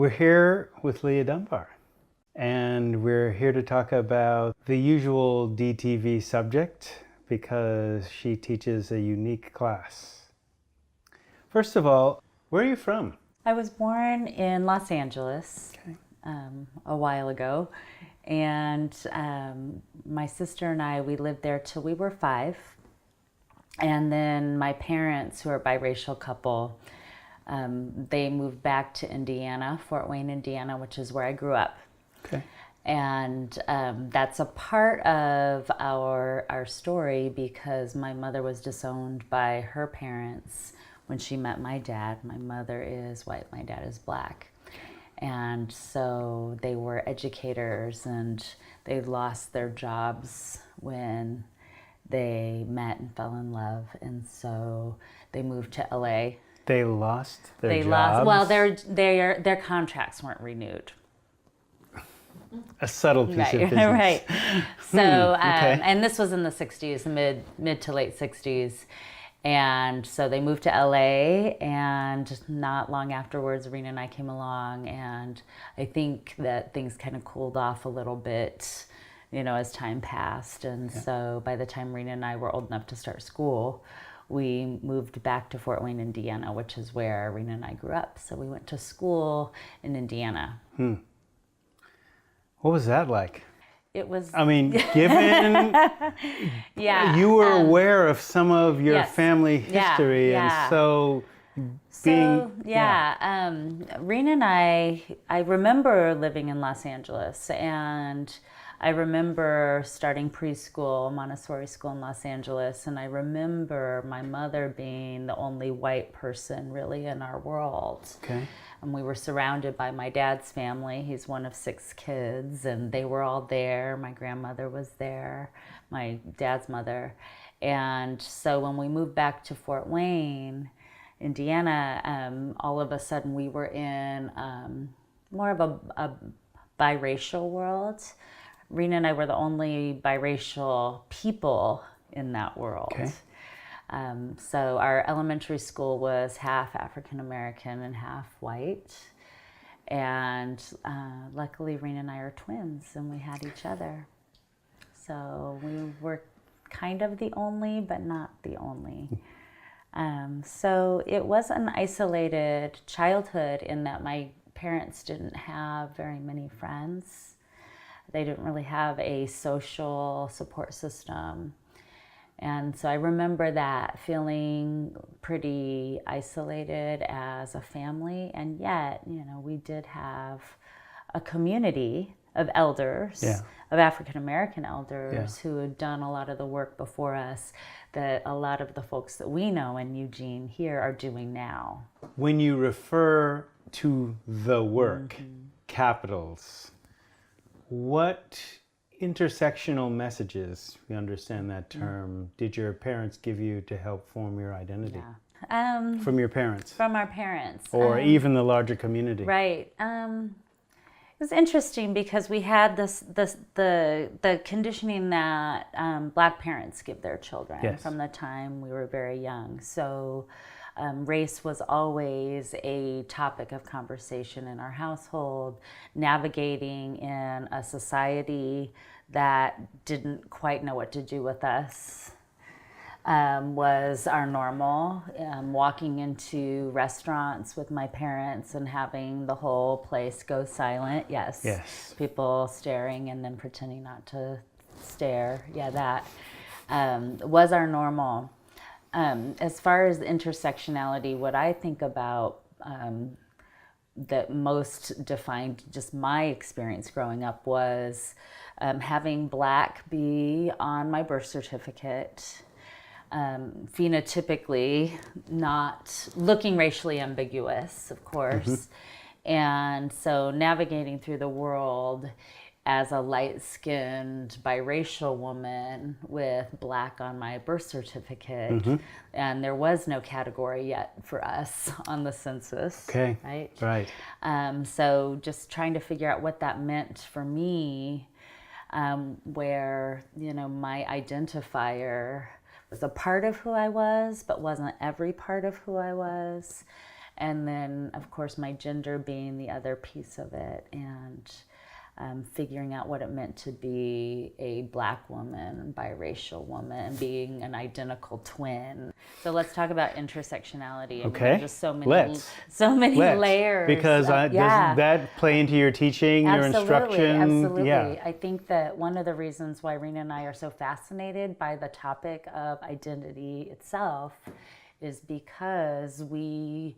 We're here with Leah Dunbar, and we're here to talk about the usual DTV subject because she teaches a unique class. First of all, where are you from? I was born in Los Angeles a while ago, and my sister and I, we lived there till we were 5. And then my parents, who are a biracial couple, they moved back to Indiana, Fort Wayne, Indiana, which is where I grew up. Okay. And that's a part of our story because my mother was disowned by her parents when she met my dad. My mother is white, my dad is black. And so they were educators, and they lost their jobs when they met and fell in love. And so they moved to LA. They lost their jobs? Well, their contracts weren't renewed. A subtle piece of business. Right. So, okay. And this was in the 60s, mid to late 60s. And so they moved to LA, and not long afterwards, Rena and I came along, and I think that things kind of cooled off a little bit, as time passed. And so by the time Rena and I were old enough to start school, we moved back to Fort Wayne, Indiana, which is where Rena and I grew up. So we went to school in Indiana. What was that like? It was... given you were aware of some of your family history, and so being... Rena and I remember living in Los Angeles, and I remember starting preschool, Montessori school in Los Angeles, and I remember my mother being the only white person really in our world. Okay. And we were surrounded by my dad's family. He's one of 6 kids, and they were all there. My grandmother was there, my dad's mother. And so when we moved back to Fort Wayne, Indiana, all of a sudden we were in more of a biracial world. Rena and I were the only biracial people in that world. Okay. So our elementary school was half African American and half white. And luckily Rena and I are twins, and we had each other. So we were kind of the only, but not the only. So it was an isolated childhood in that my parents didn't have very many friends. They didn't really have a social support system. And so I remember that, feeling pretty isolated as a family. And yet, we did have a community of elders, of African American elders who had done a lot of the work before us that a lot of the folks that we know in Eugene here are doing now. When you refer to the work, capitals, what intersectional messages, we understand that term, did your parents give you to help form your identity? From your parents? From our parents. Or even the larger community? Right. It was interesting because we had the conditioning that Black parents give their children from the time we were very young. So race was always a topic of conversation in our household. Navigating in a society that didn't quite know what to do with us was our normal. Walking into restaurants with my parents and having the whole place go silent. Yes. People staring and then pretending not to stare. That was our normal. As far as intersectionality, what I think about that most defined just my experience growing up was having Black be on my birth certificate, phenotypically not looking racially ambiguous, of course. And so navigating through the world as a light-skinned biracial woman with Black on my birth certificate, and there was no category yet for us on the census. Okay. Right. So just trying to figure out what that meant for me, where my identifier was a part of who I was, but wasn't every part of who I was. And then, of course, my gender being the other piece of it, and figuring out what it meant to be a Black woman, biracial woman, being an identical twin. So let's talk about intersectionality. Okay. There's just so many layers. Because does that play into your teaching, your instruction? Absolutely. Yeah. I think that one of the reasons why Rena and I are so fascinated by the topic of identity itself is because we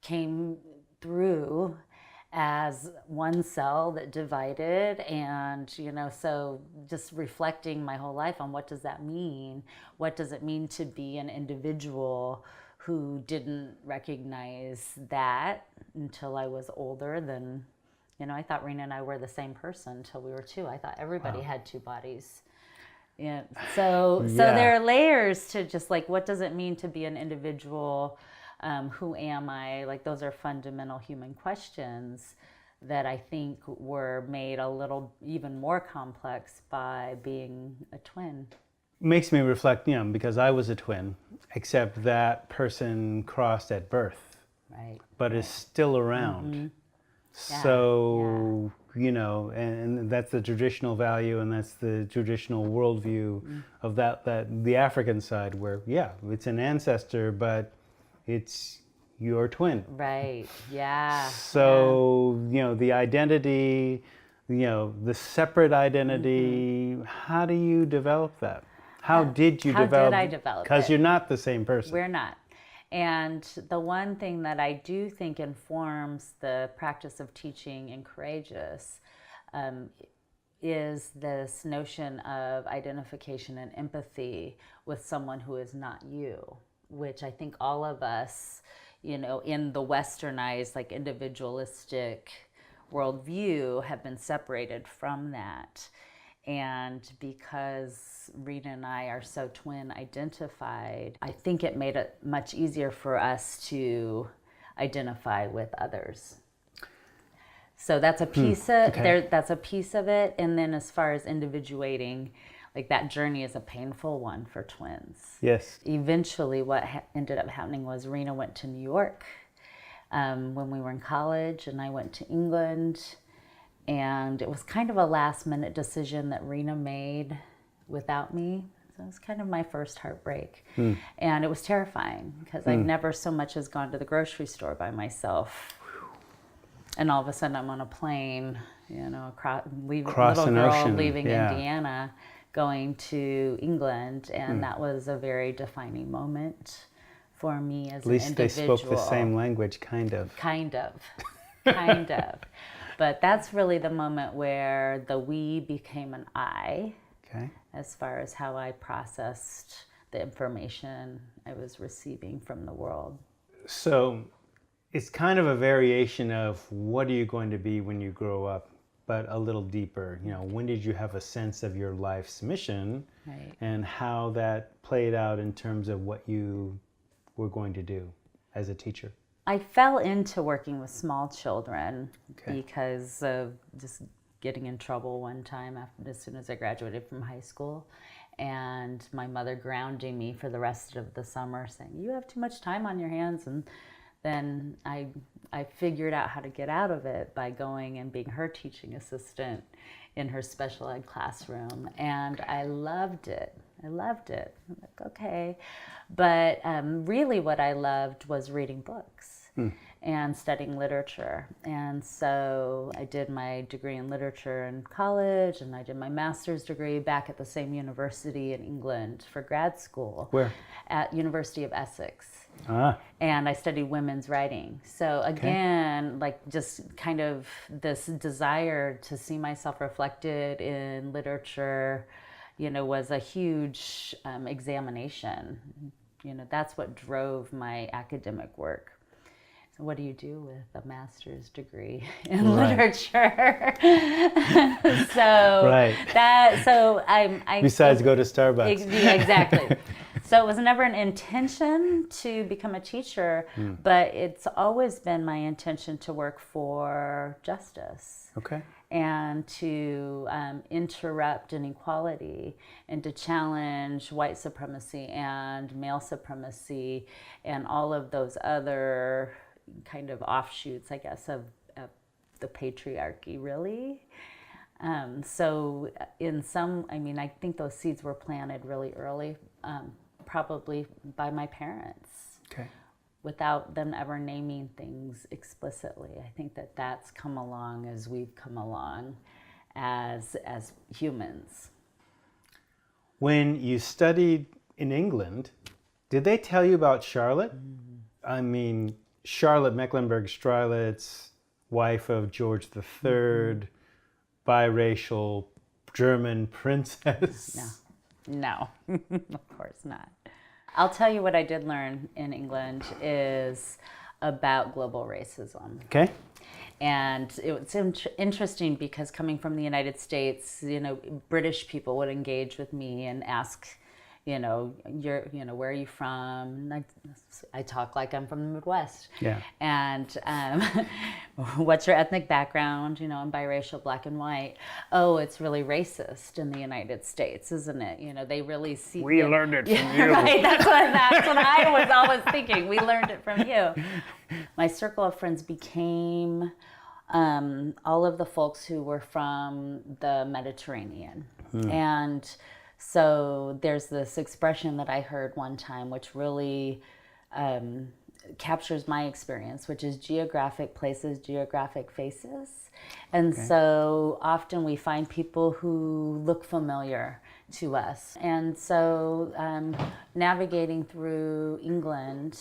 came through as one cell that divided, and so just reflecting my whole life on what does that mean? What does it mean to be an individual who didn't recognize that until I was older than, I thought Rena and I were the same person until we were 2. I thought everybody had 2 bodies. Yeah. So there are layers to just like, what does it mean to be an individual? Who am I? Like, those are fundamental human questions that I think were made a little even more complex by being a twin. Makes me reflect, because I was a twin, except that person crossed at birth, right? But is still around. Mm-hmm. So, and that's the traditional value, and that's the traditional worldview of that the African side, where, it's an ancestor, but it's your twin. Right, yeah. So, the identity, the separate identity, how do you develop that? How did you develop? How did I develop it? Because you're not the same person. We're not. And the one thing that I do think informs the practice of teaching in Courageous is this notion of identification and empathy with someone who is not you, which I think all of us, in the westernized, like, individualistic worldview have been separated from that. And because Rena and I are so twin identified, I think it made it much easier for us to identify with others. So that's a piece that's a piece of it. And then as far as individuating, like, that journey is a painful one for twins. Yes. Eventually what ended up happening was Rena went to New York when we were in college, and I went to England. And it was kind of a last minute decision that Rena made without me. So it was kind of my first heartbreak. And it was terrifying because I'd never so much as gone to the grocery store by myself. And all of a sudden I'm on a plane, across little girl ocean. Leaving Indiana, going to England. And that was a very defining moment for me as an individual. At least they spoke the same language, kind of. Kind of. But that's really the moment where the we became an I, as far as how I processed the information I was receiving from the world. So it's kind of a variation of what are you going to be when you grow up, but a little deeper. When did you have a sense of your life's mission, and how that played out in terms of what you were going to do as a teacher? I fell into working with small children because of just getting in trouble one time as soon as I graduated from high school, and my mother grounding me for the rest of the summer, saying, "You have too much time on your hands." And then I figured out how to get out of it by going and being her teaching assistant in her special ed classroom, and I loved it. I'm like, okay. But really what I loved was reading books and studying literature. And so I did my degree in literature in college, and I did my master's degree back at the same university in England for grad school. Where? At University of Essex. And I studied women's writing. So again, like, just kind of this desire to see myself reflected in literature, was a huge examination. That's what drove my academic work. So what do you do with a master's degree in literature? Besides go to Starbucks. Exactly. So it was never an intention to become a teacher, but it's always been my intention to work for justice. And to interrupt inequality, and to challenge white supremacy and male supremacy and all of those other kind of offshoots, I guess, of the patriarchy, really. So in some, I mean, I think those seeds were planted really early, probably by my parents. Okay. Without them ever naming things explicitly. I think that that's come along as we've come along as humans. When you studied in England, did they tell you about Charlotte? I mean, Charlotte Mecklenburg-Strelitz, wife of George III, biracial German princess. No, of course not. I'll tell you what I did learn in England is about global racism. Okay. And it's interesting because coming from the United States, British people would engage with me and ask, where are you from? And I talk like I'm from the Midwest. Yeah. And what's your ethnic background? I'm biracial, black and white. Oh, it's really racist in the United States, isn't it? They really see. We learned it from you. Right. That's what I was always thinking. We learned it from you. My circle of friends became all of the folks who were from the Mediterranean. And so there's this expression that I heard one time, which really captures my experience, which is geographic places, geographic faces. And so often we find people who look familiar to us. And so navigating through England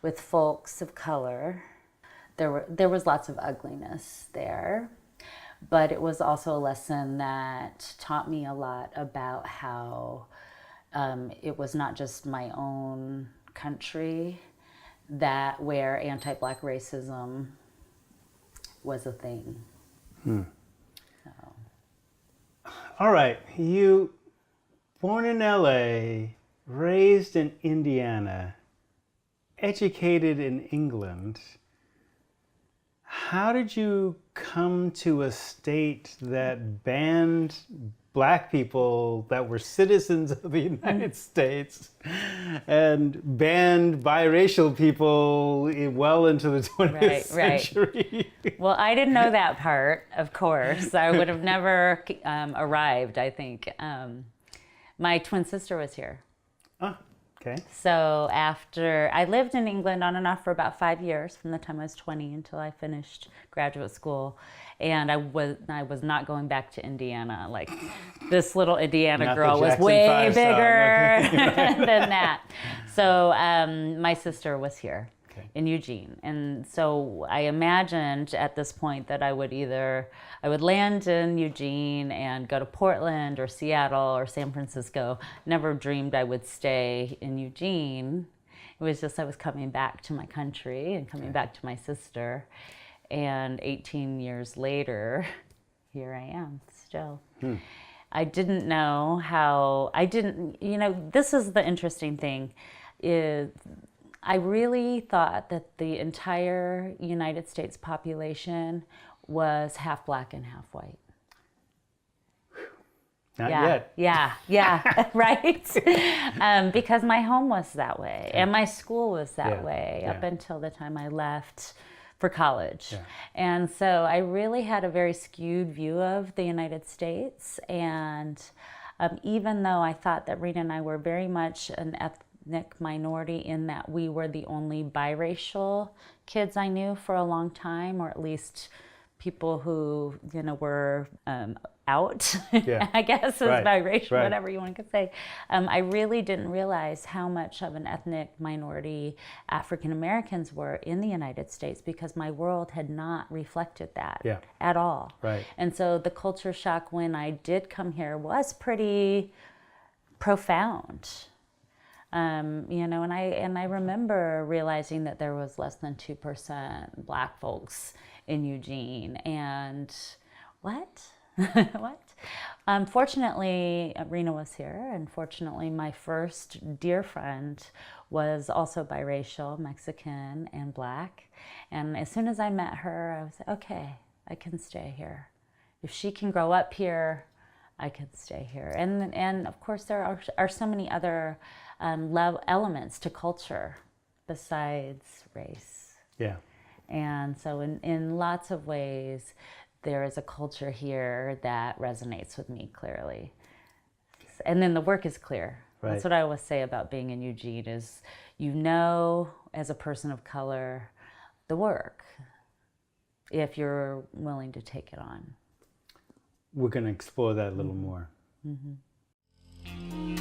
with folks of color, there was lots of ugliness there. But it was also a lesson that taught me a lot about how it was not just my own country where anti-Black racism was a thing. So. All right, you born in LA, raised in Indiana, educated in England. How did you come to a state that banned Black people that were citizens of the United States and banned biracial people well into the 20th century? Right. Well, I didn't know that part, of course. I would have never arrived, I think. My twin sister was here. Oh, okay. So after I lived in England on and off for about 5 years, from the time I was 20 until I finished graduate school, and I was not going back to Indiana. Like, this little Indiana girl was way bigger than that. So my sister was here in Eugene, and so I imagined at this point that I would land in Eugene and go to Portland or Seattle or San Francisco. Never dreamed I would stay in Eugene. It was just I was coming back to my country and coming back to my sister. And 18 years later, here I am still. I didn't know how, this is the interesting thing, is I really thought that the entire United States population was half Black and half white. Not yet. Yeah, right? Because my home was that way, and my school was that way up until the time I left for college. Yeah. And so I really had a very skewed view of the United States, and even though I thought that Rena and I were very much an ethnic minority in that we were the only biracial kids I knew for a long time, or at least people who were out, I guess, as biracial, whatever you want to say. I really didn't realize how much of an ethnic minority African Americans were in the United States, because my world had not reflected that at all. Right. And so the culture shock when I did come here was pretty profound. And I remember realizing that there was less than 2% Black folks in Eugene, and what? Fortunately, Rena was here, and fortunately my first dear friend was also biracial, Mexican and Black. And as soon as I met her, I was like, okay, I can stay here. If she can grow up here, I can stay here. And of course there are so many other elements to culture besides race. Yeah. And so in lots of ways, there is a culture here that resonates with me clearly. And then the work is clear. Right. That's what I always say about being in Eugene is, you know, as a person of color, the work, if you're willing to take it on. We're going to explore that a little more. Mm-hmm.